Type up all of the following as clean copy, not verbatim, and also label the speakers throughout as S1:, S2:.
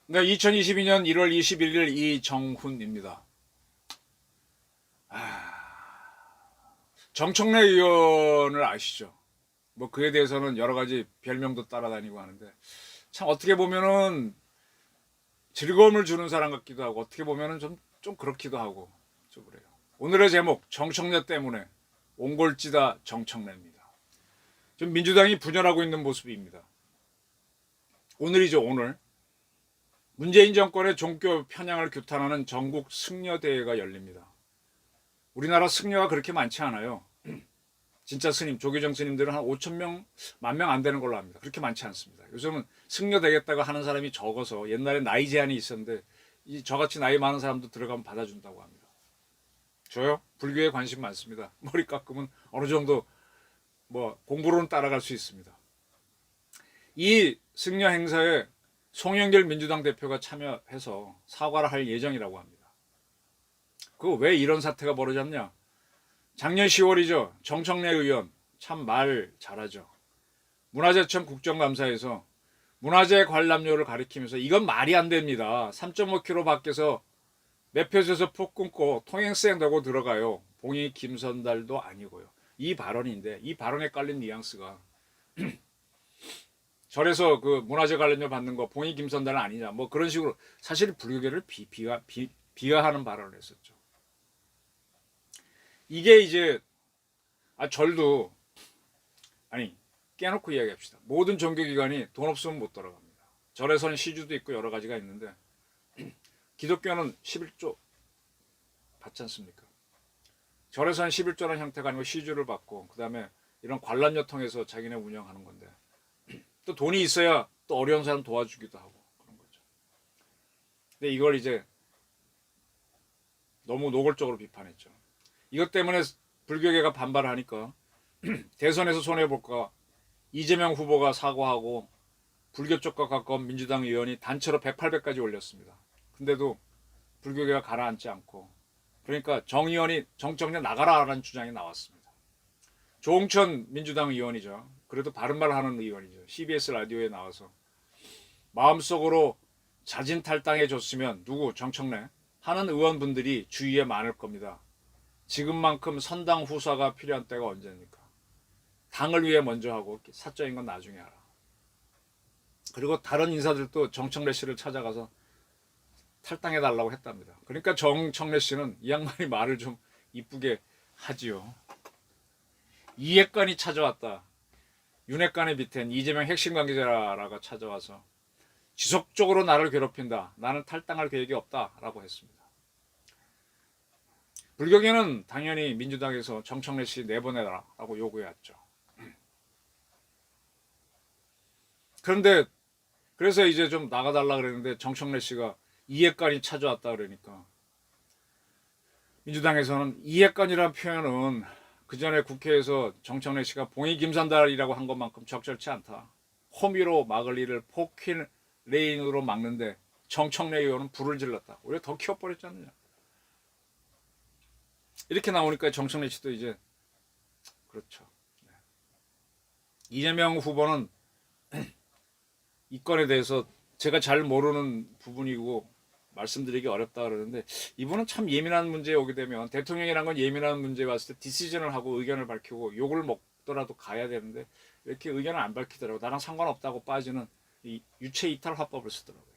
S1: 네, 2022년 1월 21일 이정훈입니다. 정청래 의원을 아시죠? 뭐 그에 대해서는 여러 가지 별명도 따라다니고 하는데 참 어떻게 보면은 즐거움을 주는 사람 같기도 하고 어떻게 보면은 좀 그렇기도 하고 좀 그래요. 오늘의 제목 정청래 때문에 옹골찌다 정청래입니다. 좀 민주당이 분열하고 있는 모습입니다. 오늘이죠, 오늘. 문재인 정권의 종교 편향을 규탄하는 전국 승려대회가 열립니다. 우리나라 승려가 그렇게 많지 않아요. 진짜 스님, 조계종 스님들은 한 5천 명, 1만 명 안 되는 걸로 압니다. 그렇게 많지 않습니다. 요즘은 승려 되겠다고 하는 사람이 적어서 옛날에 나이 제한이 있었는데 저같이 나이 많은 사람도 들어가면 받아준다고 합니다. 저요? 불교에 관심 많습니다. 머리 깎으면 어느 정도 뭐 공부로는 따라갈 수 있습니다. 이 승려 행사에 송영길 민주당 대표가 참여해서 사과를 할 예정이라고 합니다. 그거 왜 이런 사태가 벌어졌냐? 작년 10월이죠. 정청래 의원 참 말 잘하죠. 문화재청 국정감사에서 문화재 관람료를 가리키면서 이건 말이 안 됩니다. 3.5km 밖에서 매표소에서 폭 끊고 통행세한다고 들어가요. 봉이 김선달도 아니고요. 이 발언인데 이 발언에 깔린 뉘앙스가 절에서 그 문화재 관련료 받는 거 봉이 김선달은 아니냐 뭐 그런 식으로 사실 불교계를 비하하는 발언을 했었죠. 이게 이제 절도 아니 깨놓고 이야기합시다. 모든 종교기관이 돈 없으면 못 들어갑니다. 절에서는 시주도 있고 여러 가지가 있는데 기독교는 11조 받지 않습니까? 절에서는 11조라는 형태가 아니고 시주를 받고 그 다음에 이런 관람료 통해서 자기네 운영하는 건데 또 돈이 있어야 또 어려운 사람 도와주기도 하고 그런 거죠. 근데 이걸 이제 너무 노골적으로 비판했죠. 이것 때문에 불교계가 반발하니까 대선에서 손해볼까 이재명 후보가 사과하고 불교 쪽과 가까운 민주당 의원이 단체로 108배까지 올렸습니다. 근데도 불교계가 가라앉지 않고 그러니까 정 의원이 정청래 나가라라는 주장이 나왔습니다. 조홍천 민주당 의원이죠. 그래도 바른말 하는 의원이죠. CBS 라디오에 나와서 마음속으로 자진 탈당해 줬으면 누구 정청래 하는 의원분들이 주위에 많을 겁니다. 지금만큼 선당 후사가 필요한 때가 언제입니까? 당을 위해 먼저 하고 사적인 건 나중에 하라. 그리고 다른 인사들도 정청래 씨를 찾아가서 탈당해달라고 했답니다. 그러니까 정청래 씨는 이 양반이 말을 좀 이쁘게 하지요. 이핵관이 찾아왔다. 윤핵관의 밑엔 이재명 핵심 관계자라가 찾아와서 지속적으로 나를 괴롭힌다. 나는 탈당할 계획이 없다라고 했습니다. 불교계는 당연히 민주당에서 정청래 씨 내보내라라고 요구해왔죠. 그런데 그래서 이제 좀 나가달라 그랬는데 정청래 씨가 이핵관이 찾아왔다 그러니까 민주당에서는 이핵관이라는 표현은 그 전에 국회에서 정청래 씨가 봉이 김선달이라고 한 것만큼 적절치 않다. 호미로 막을 일을 포퀸 레인으로 막는데 정청래 의원은 불을 질렀다. 오히려 더 키워버렸지 않느냐. 이렇게 나오니까 정청래 씨도 이제 그렇죠. 이재명 후보는 이 건에 대해서 제가 잘 모르는 부분이고 말씀드리기 어렵다 그러는데 이분은 참 예민한 문제에 오게 되면 대통령이란 건 예민한 문제에 왔을 때 디시전을 하고 의견을 밝히고 욕을 먹더라도 가야 되는데 왜 이렇게 의견을 안 밝히더라고. 나랑 상관없다고 빠지는 이 유체 이탈 화법을 쓰더라고요.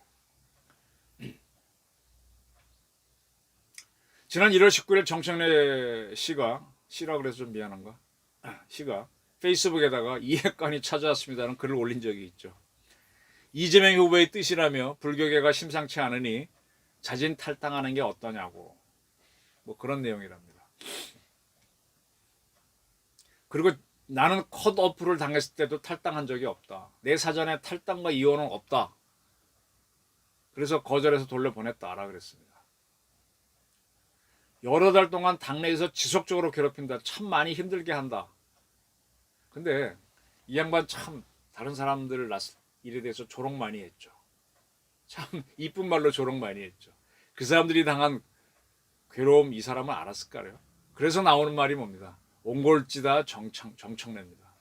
S1: 지난 1월 19일 정청래 씨라 그래서 좀 미안한가? 씨가 페이스북에다가 이핵관이 찾아왔습니다는 글을 올린 적이 있죠. 이재명 후보의 뜻이라며 불교계가 심상치 않으니 자진 탈당하는 게 어떠냐고 뭐 그런 내용이랍니다. 그리고 나는 컷오프를 당했을 때도 탈당한 적이 없다. 내 사전에 탈당과 이혼은 없다. 그래서 거절해서 돌려보냈다라 그랬습니다. 여러 달 동안 당내에서 지속적으로 괴롭힌다. 참 많이 힘들게 한다. 근데 이 양반 참 다른 사람들 일에 대해서 조롱 많이 했죠. 참 이쁜 말로 조롱 많이 했죠. 그 사람들이 당한 괴로움 이 사람은 알았을까요? 그래서 나오는 말이 뭡니다. 옹골찌다 정청래입니다.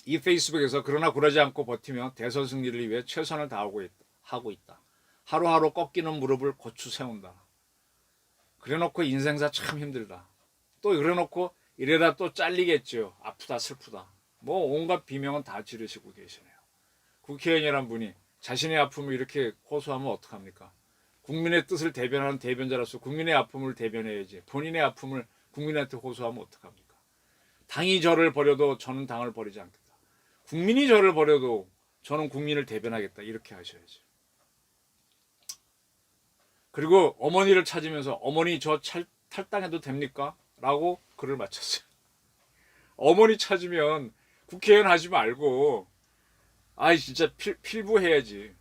S1: 이 페이스북에서 그러나 굴하지 않고 버티며 대선 승리를 위해 최선을 다하고 하고 있다. 하루하루 꺾이는 무릎을 고추 세운다. 그래놓고 인생사 참 힘들다. 또 그래놓고 이래다 또 잘리겠죠. 아프다 슬프다. 뭐 온갖 비명은 다 지르시고 계시네요. 국회의원이란 분이 자신의 아픔을 이렇게 호소하면 어떡합니까? 국민의 뜻을 대변하는 대변자로서 국민의 아픔을 대변해야지. 본인의 아픔을 국민한테 호소하면 어떡합니까? 당이 저를 버려도 저는 당을 버리지 않겠다. 국민이 저를 버려도 저는 국민을 대변하겠다. 이렇게 하셔야지. 그리고 어머니를 찾으면서 어머니 저 탈당해도 됩니까? 라고 글을 마쳤어요. 어머니 찾으면 국회의원 하지 말고 아이 진짜 필부해야지.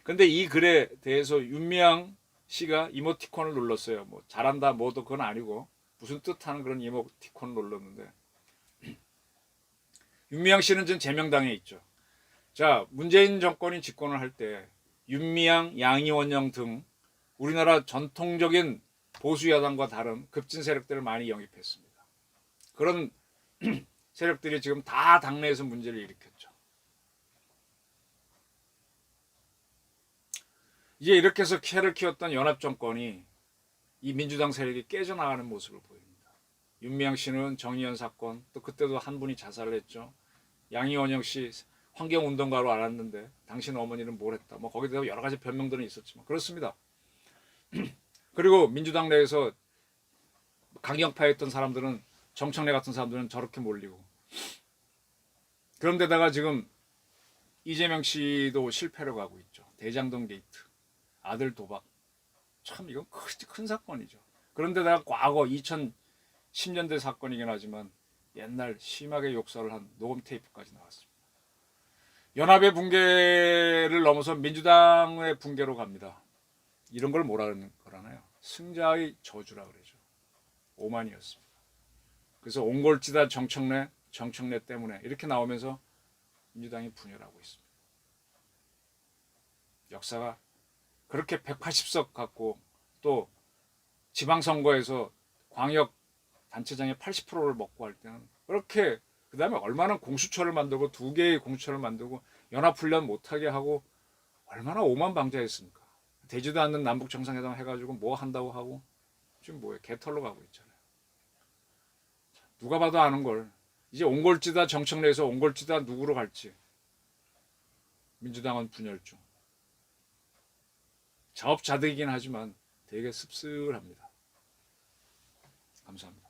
S1: 근데 이 글에 대해서 윤미향 씨가 이모티콘을 눌렀어요. 뭐 잘한다 뭐도 그건 아니고 무슨 뜻하는 그런 이모티콘을 눌렀는데 윤미향 씨는 지금 제명당에 있죠. 자, 문재인 정권이 집권을 할 때 윤미향, 양이원영 등 우리나라 전통적인 보수 여당과 다른 급진 세력들을 많이 영입했습니다. 그런 세력들이 지금 다 당내에서 문제를 일으켰죠. 이제 이렇게 해서 캐를 키웠던 연합정권이 이 민주당 세력이 깨져나가는 모습을 보입니다. 윤미향 씨는 정의연 사건, 또 그때도 한 분이 자살을 했죠. 양이원영 씨 환경운동가로 알았는데 당신 어머니는 뭘 했다. 뭐 거기에 대해서 여러 가지 변명들은 있었지만 그렇습니다. 그리고 민주당 내에서 강경파였던 사람들은 정청래 같은 사람들은 저렇게 몰리고 그런데다가 지금 이재명 씨도 실패를 가고 있죠. 대장동 게이트, 아들 도박. 참 이건 큰 사건이죠. 그런데다가 과거 2010년대 사건이긴 하지만 옛날 심하게 욕설을 한 녹음 테이프까지 나왔습니다. 연합의 붕괴를 넘어서 민주당의 붕괴로 갑니다. 이런 걸 뭐라 그러나요? 승자의 저주라 그러죠. 오만이었습니다. 그래서 옹골지다 정청래 때문에 이렇게 나오면서 민주당이 분열하고 있습니다. 역사가 그렇게 180석 갖고 또 지방선거에서 광역 단체장의 80%를 먹고 할 때는 그렇게 그 다음에 얼마나 공수처를 만들고 2개의 공수처를 만들고 연합훈련 못하게 하고 얼마나 오만방자했습니까? 되지도 않는 남북정상회담 해가지고 뭐 한다고 하고 지금 뭐예요? 개털로 가고 있잖아요. 누가 봐도 아는 걸 이제 옹골지다 정청래에서 옹골지다 누구로 갈지 민주당은 분열 중. 자업자득이긴 하지만 되게 씁쓸합니다. 감사합니다.